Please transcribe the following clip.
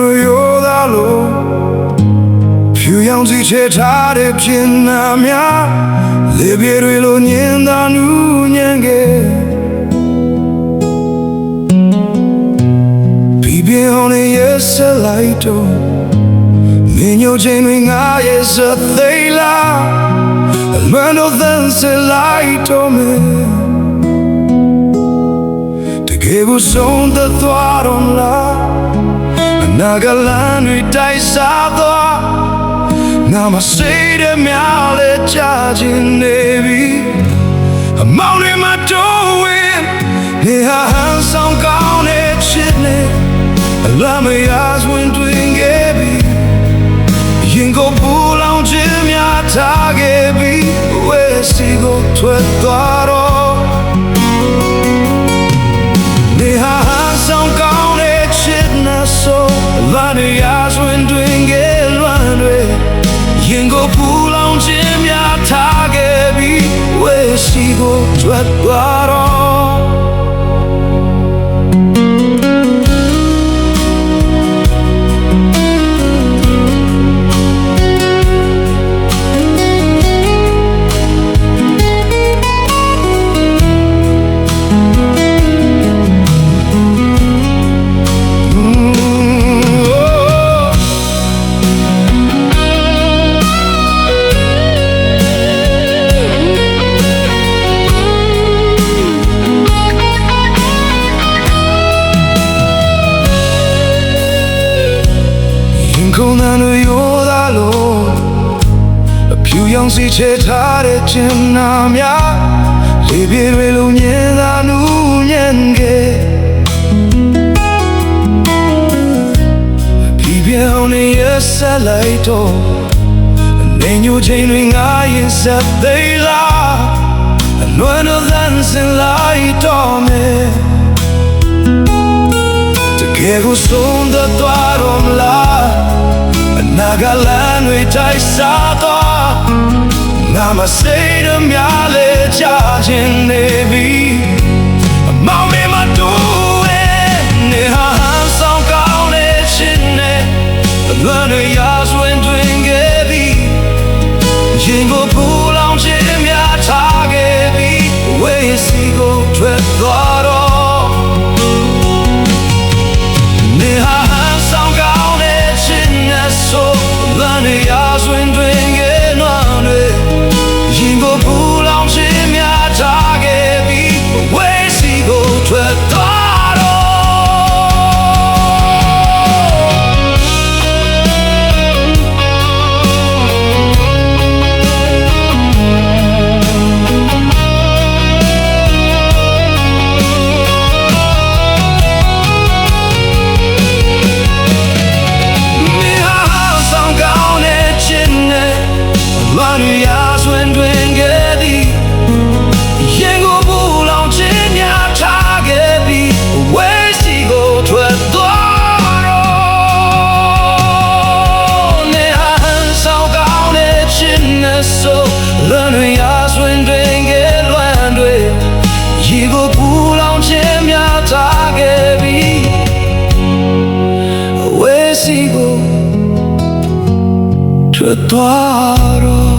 တို့ရိုးသားလို့ဖြူရောင်စီချထားတဲ့ပြင်နာများလေပြေတွေလိုညင်သာနူးညံ့ခဲ့ပြီးပြင်းအောင်ရဲ့ဆက်လိုက်တော့မင်းညိုချင်းတွေငါရဲ့စသိလားလွမ်းတော့သန်းစလိုက်တော့မယ်တကယ်ကိုဆုံးသက်သွားတော့လားအနာဂတ်လမ်းတွေတိုက်စားသွားငါမစိတ်ရမြလဲကြခြင်းနေပြီအမောင်တွေမှာတိုးဝင်နေဟာဟန်ဆောင်ကောင်းတဲ့ချစ်နဲ့အလားမရစွင်တွင်ခဲ့ပြီရင်ကိုပူလောင်ခြင်းများထားခဲ့ပြီဝဲစီကိုထွက်သွားတော့နေဟာဟန်ဆောင်ကောင်းတဲ့ချစ်နဲ့ဆိုအလားမရစွင်တွင်ခဲ့လွမ်းတွေရင်ကိုပူလောင်ခြင်းများထားခဲ့ပြီဝဲစီကိုထွက်သွားတော့ခုံးတို့ရိုးသားလို့အဖြူရောင်စီချထားတဲ့ကျင်နာများလေပြေတွေလိုညင်သာနူးညံ့ခဲ့ပြီးပြောင်းနေရဆက်လိုက်တော့နေညိုချင်းတွေငါရင်ဆက်သေးလားအလွမ်းတော့သန်းစင်လိုက်တော့မယ်တကယ်ကိုဆုံးသက်သွားတော့မလားအနာဂတ်လမ်းတွေတိုက်စားသွားငါမစိတ်ရမြလဲကြခြင်းနေပြီအမောင်မေမတူရဲ့နေဟာဟန်ဆောင်ကောင်းတဲ့ချစ်နဲ့အလွမ်းတွေရာစွင်တွင်ခဲ့ပြီရင်ကိုပူလောင်ခြင်းများထားခဲ့ပြီဝေးစီကိုထွက်သွားတော့နေဟာဟန်ဆောင်ကောင်းတဲ့ချစ်နဲ့ဆိုလမ်းတွေရာစွင်တွင်ခဲ့နွမ်းတွေရင်ကိုပူလောင်ခြင်းများထားခဲ့ပြီဝေးစီကိုထွက်သွားတော့ရာစွင်တွင်ခဲ့သည်ရင်ကိုပူလောင်ခြင်းများထားခဲ့ပြီဝဲစီကိုထွက်သွားတော့နေဟန်ဆောင်ကောင်းတဲ့ချစ်နဲ့ဆိုလွမ်းတွေရာစွင်တွင်ခဲ့လွမ်းတွေရေကိုပူလောင်ခြင်းများထားခဲ့ပြီဝဲစီကိုထွက်သွားတော့